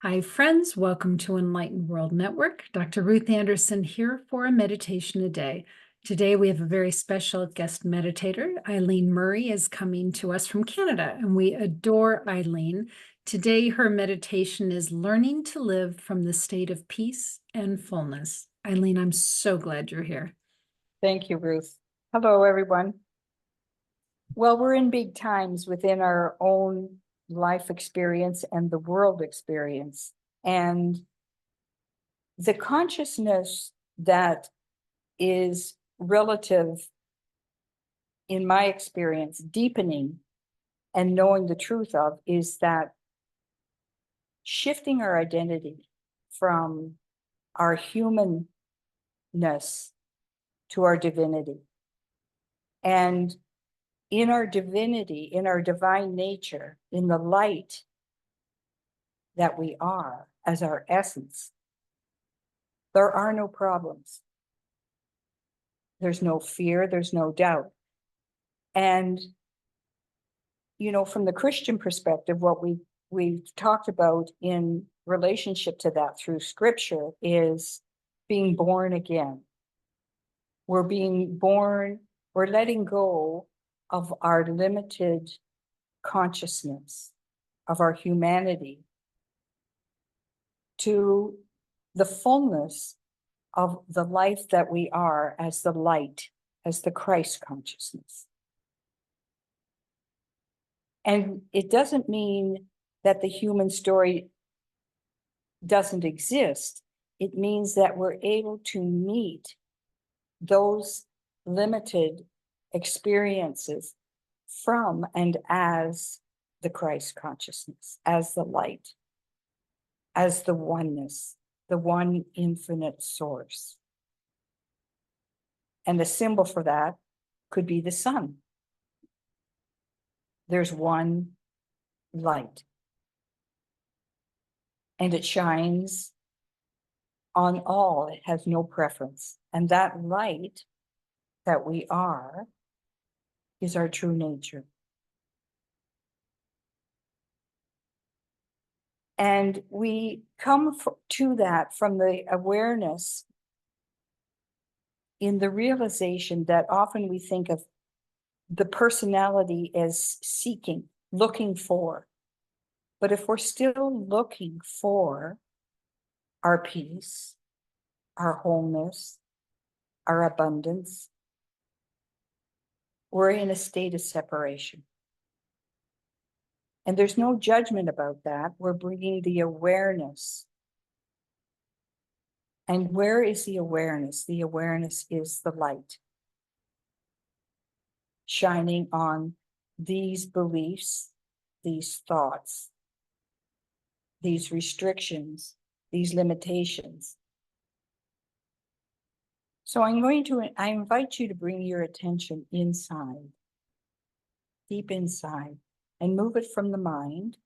Hi, friends. Welcome to Enlightened World Network. Dr. Ruth Anderson here for a meditation a day. Today, we have a very special guest meditator. Eileen Murray is coming to us from Canada, and we adore Eileen. Today, her meditation is learning to live from the state of peace and fullness. Eileen, I'm so glad you're here. Thank you, Ruth. Hello, everyone. Well, we're in big times within our own life experience and the world experience. And the consciousness that is relative, in my experience, deepening and knowing the truth of is that shifting our identity from our humanness to our divinity. And in our divinity, in our divine nature, in the light that we are as our essence, there are no problems. There's no fear, there's no doubt. And, from the Christian perspective, what we've talked about in relationship to that through scripture is being born again. We're being born, we're letting go of our limited consciousness, of our humanity, to the fullness of the life that we are as the light, as the Christ consciousness. And it doesn't mean that the human story doesn't exist. It means that we're able to meet those limited experiences from and as the Christ consciousness, as the light, as the oneness, the one infinite source. And the symbol for that could be the sun. There's one light, and it shines on all. It has no preference. And that light that we are is our true nature. And we come to that from the awareness in the realization that often we think of the personality as seeking, looking for. But if we're still looking for our peace, our wholeness, our abundance, we're in a state of separation. And there's no judgment about that. We're bringing the awareness. And where is the awareness? The awareness is the light, shining on these beliefs, these thoughts, these restrictions, these limitations. So I invite you to bring your attention inside, deep inside, and move it from the mind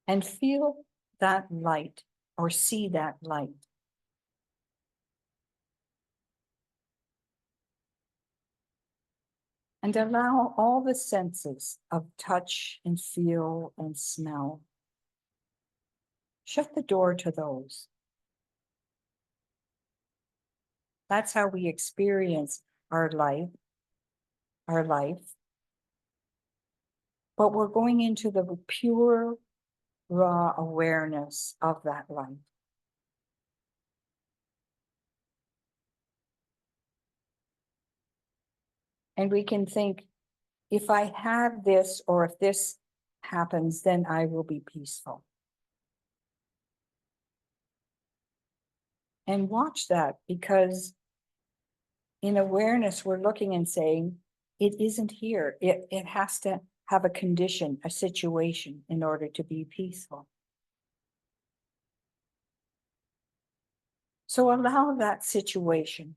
and feel that light or see that light. And allow all the senses of touch and feel and smell. Shut the door to those. That's how we experience our life. But we're going into the pure, raw awareness of that light. And we can think, if I have this, or if this happens, then I will be peaceful. And watch that, because in awareness, we're looking and saying, it isn't here. It has to have a condition, a situation, in order to be peaceful. So allow that situation,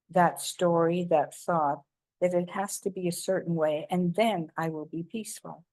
that story, that thought, that it has to be a certain way, and then I will be peaceful.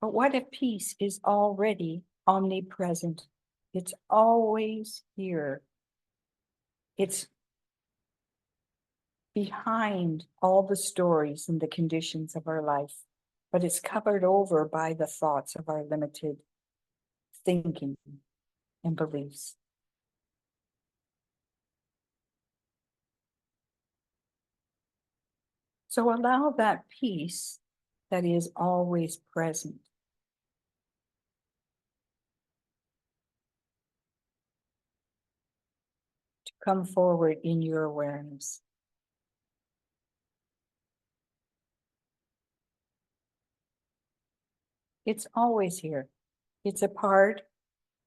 But what if peace is already omnipresent? It's always here. It's behind all the stories and the conditions of our life, but it's covered over by the thoughts of our limited thinking and beliefs. So allow that peace that is always present to come forward in your awareness. It's always here. It's a part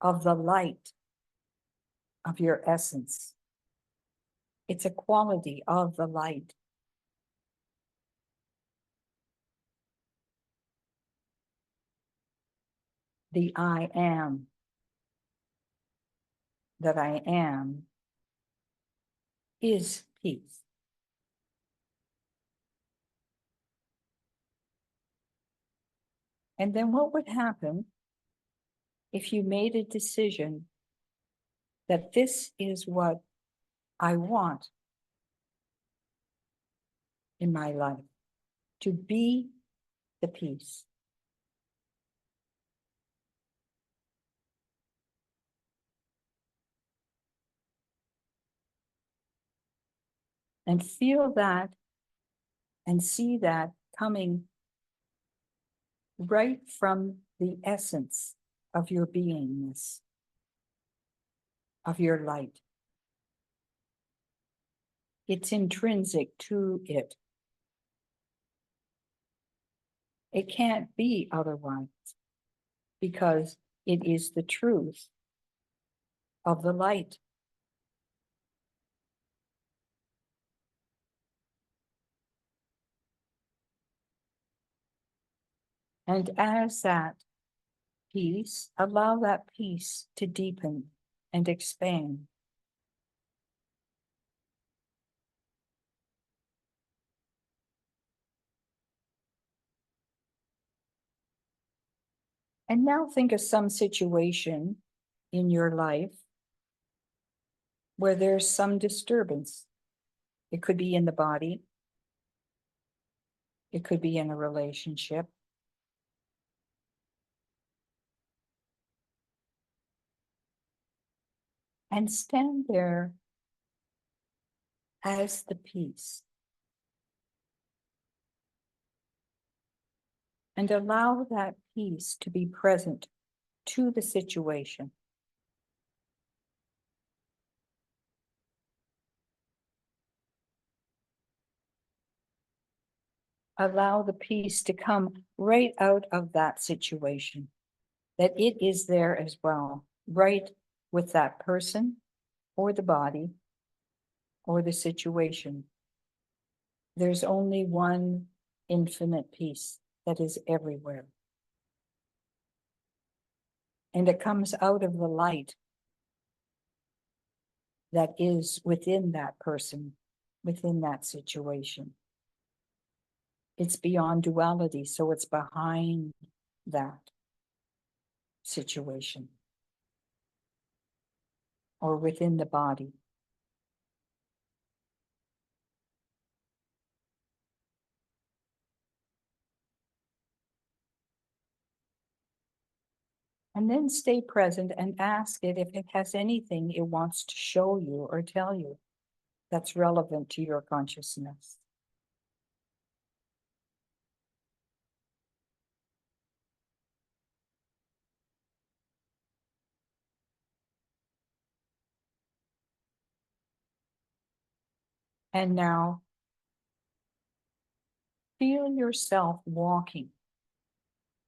of the light of your essence. It's a quality of the light. The I am that I am is peace. And then what would happen if you made a decision that this is what I want in my life, to be the peace? And feel that and see that coming right from the essence of your beingness, of your light. It's intrinsic to it. It can't be otherwise because it is the truth of the light. And as that peace, allow that peace to deepen and expand. And now think of some situation in your life where there's some disturbance. It could be in the body. It could be in a relationship. And stand there as the peace. And allow that peace to be present to the situation. Allow the peace to come right out of that situation, that it is there as well, right with that person or the body or the situation. There's only one infinite peace that is everywhere. And it comes out of the light that is within that person, within that situation. It's beyond duality, so it's behind that situation or within the body. And then stay present and ask it if it has anything it wants to show you or tell you that's relevant to your consciousness. And now feel yourself walking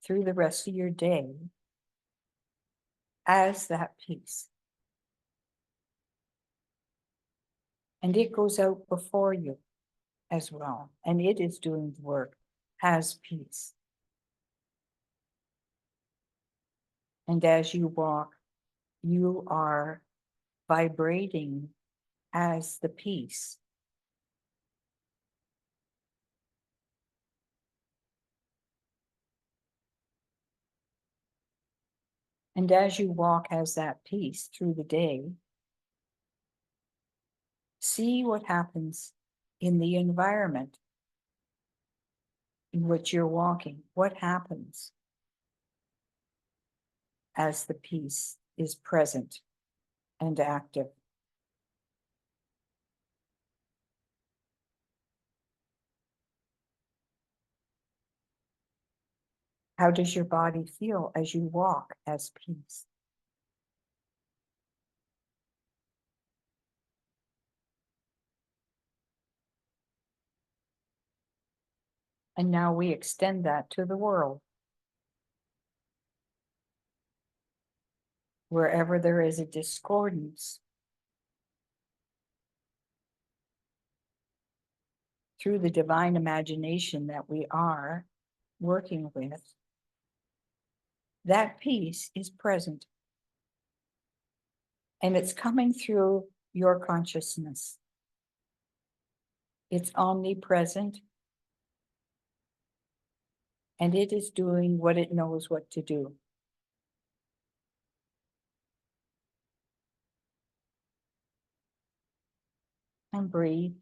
through the rest of your day as that peace. And it goes out before you as well. And it is doing the work as peace. And as you walk, you are vibrating as the peace. And as you walk as that peace through the day, see what happens in the environment in which you're walking? What happens as the peace is present and active? How does your body feel as you walk as peace? And now we extend that to the world. Wherever there is a discordance, through the divine imagination that we are working with, that peace is present. And it's coming through your consciousness. It's omnipresent. And it is doing what it knows what to do. And breathe.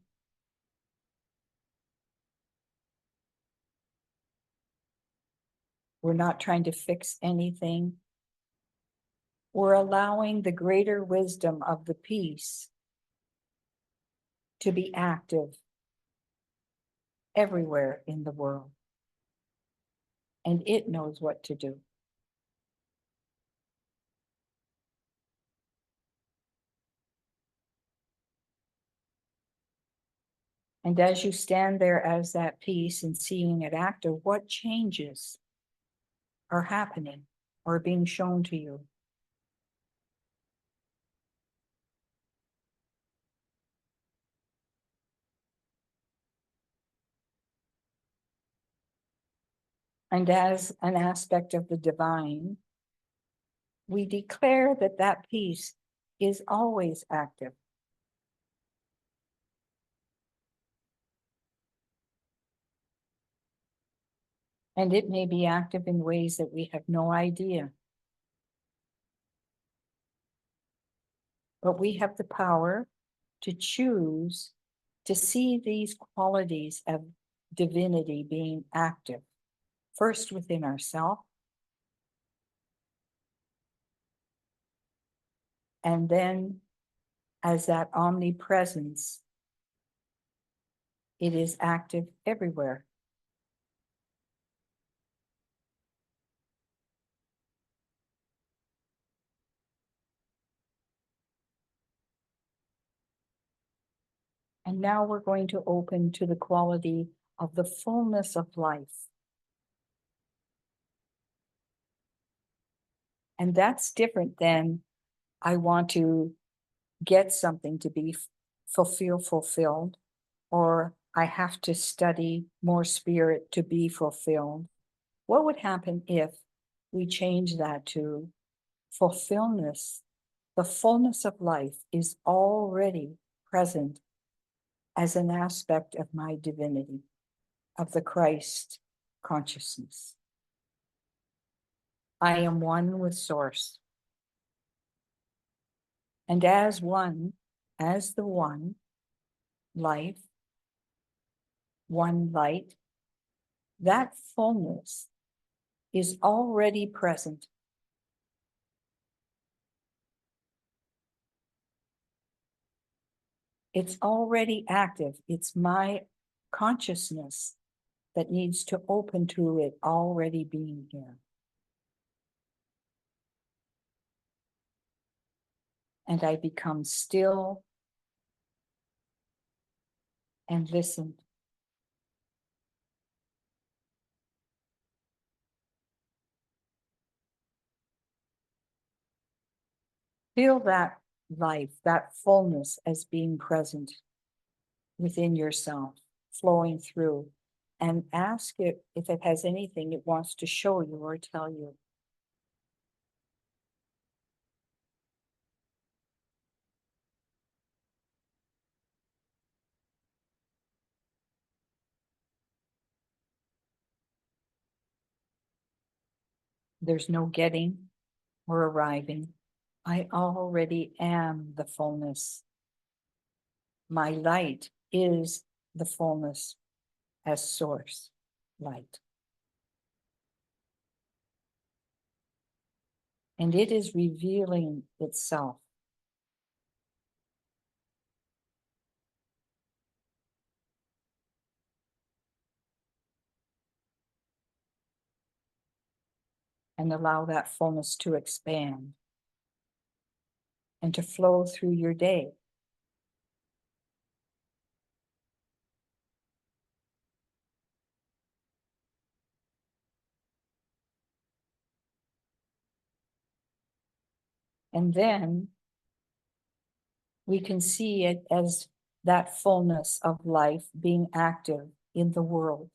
We're not trying to fix anything. We're allowing the greater wisdom of the peace to be active everywhere in the world. And it knows what to do. And as you stand there as that peace and seeing it active, what changes are happening or being shown to you? And as an aspect of the divine, we declare that that peace is always active. And it may be active in ways that we have no idea. But we have the power to choose to see these qualities of divinity being active, first within ourselves, and then as that omnipresence, it is active everywhere. And now we're going to open to the quality of the fullness of life. And that's different than I want to get something to be fulfilled, or I have to study more spirit to be fulfilled. What would happen if we change that to fulfillment? The fullness of life is already present as an aspect of my divinity, of the Christ consciousness. I am one with Source. And as one, as the one life, one light, that fullness is already present. It's already active. It's my consciousness that needs to open to it already being here. And I become still and listen. Feel that life, that fullness as being present within yourself, flowing through, and ask it if it has anything it wants to show you or tell you. There's no getting or arriving. I already am the fullness. My light is the fullness as source light. And it is revealing itself. And allow that fullness to expand and to flow through your day. And then we can see it as that fullness of life being active in the world.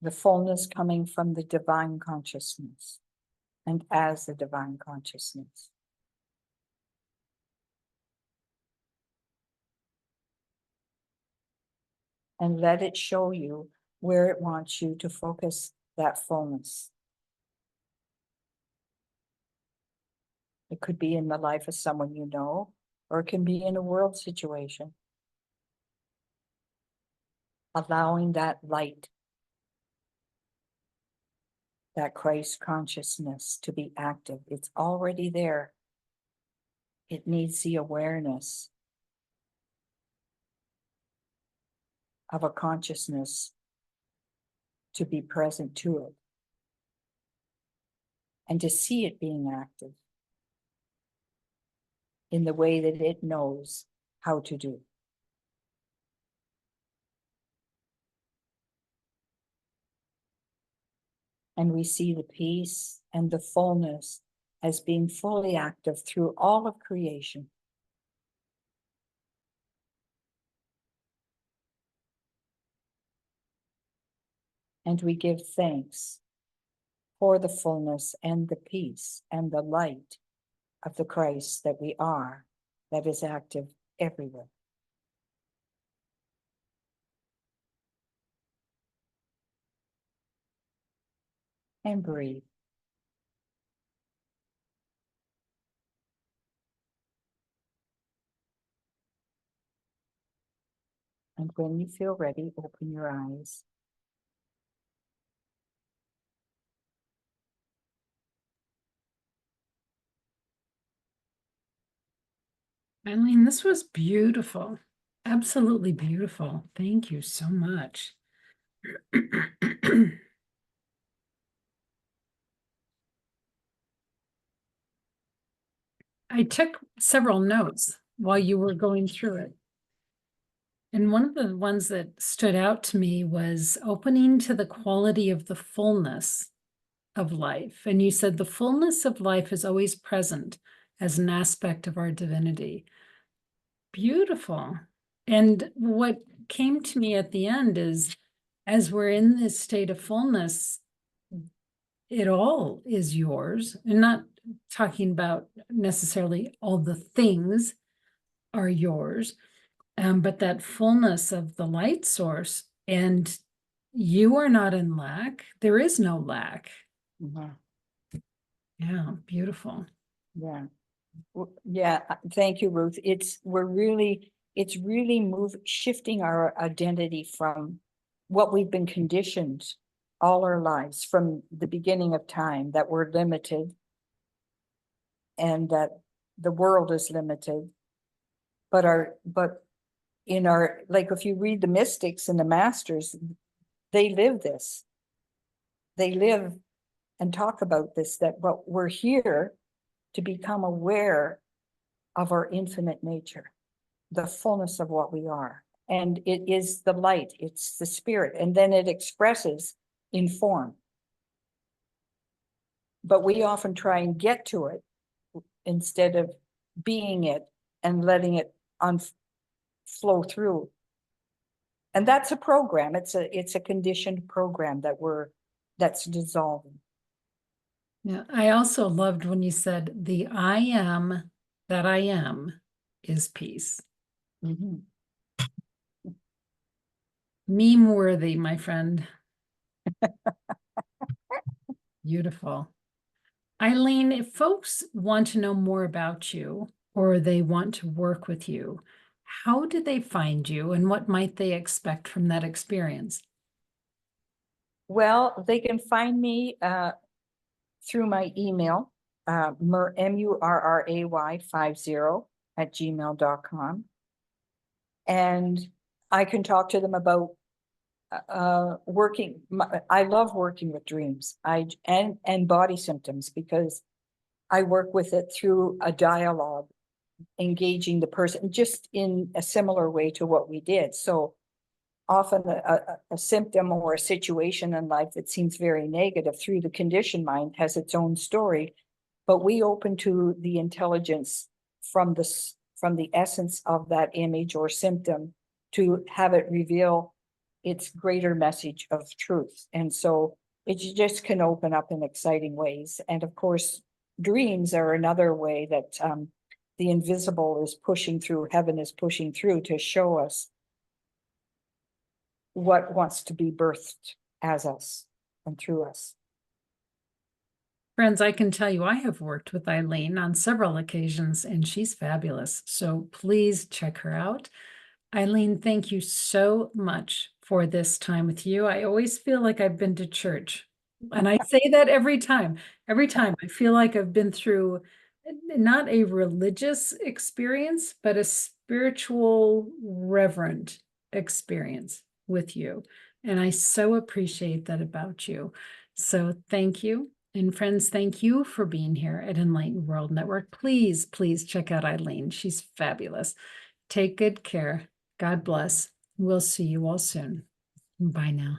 The fullness coming from the divine consciousness and as the divine consciousness. And let it show you where it wants you to focus that fullness. It could be in the life of someone you know, or it can be in a world situation. Allowing that light, that Christ consciousness to be active. It's already there. It needs the awareness of a consciousness to be present to it and to see it being active in the way that it knows how to do. And we see the peace and the fullness as being fully active through all of creation. And we give thanks for the fullness and the peace and the light of the Christ that we are, that is active everywhere. And breathe. And when you feel ready, open your eyes. Eileen, this was beautiful. Absolutely beautiful. Thank you so much. I took several notes while you were going through it. And one of the ones that stood out to me was opening to the quality of the fullness of life. And you said the fullness of life is always present as an aspect of our divinity. Beautiful. And what came to me at the end is, as we're in this state of fullness, it all is yours. And not talking about necessarily all the things are yours, but that fullness of the light source, and you are not in lack. There is no lack. Mhm. Yeah, beautiful. Yeah. Yeah, thank you, Ruth. It's really shifting our identity from what we've been conditioned all our lives from the beginning of time, that we're limited and that the world is limited. But in our, like if you read the mystics and the masters, they live this. They live and talk about this, that what we're here to become aware of our infinite nature, the fullness of what we are. And it is the light, it's the spirit, and then it expresses in form. But we often try and get to it instead of being it and letting it flow through. And that's a program. It's a conditioned program that's dissolving. Yeah, I also loved when you said the I am that I am is peace. Mhm. Meme worthy, my friend. Beautiful. Eileen, if folks want to know more about you, or they want to work with you, how do they find you and what might they expect from that experience? Well, they can find me through my email, murray50@gmail.com. And I can talk to them about working. I love working with dreams and body symptoms, because I work with it through a dialogue, engaging the person just in a similar way to what we did. So often a symptom or a situation in life that seems very negative, through the conditioned mind, has its own story, but we open to the intelligence from the essence of that image or symptom to have it reveal its greater message of truth. And so it just can open up in exciting ways. And of course, dreams are another way that the invisible is pushing through, heaven is pushing through to show us what wants to be birthed as us and through us. Friends, I can tell you I have worked with Eileen on several occasions, and she's fabulous. So please check her out. Eileen, thank you so much for this time with you. I always feel like I've been to church. And I say that every time. Every time I feel like I've been through not a religious experience, but a spiritual, reverent experience with you. And I so appreciate that about you. So thank you. And friends, thank you for being here at Enlightened World Network. Please, please check out Eileen. She's fabulous. Take good care. God bless. We'll see you all soon. Bye now.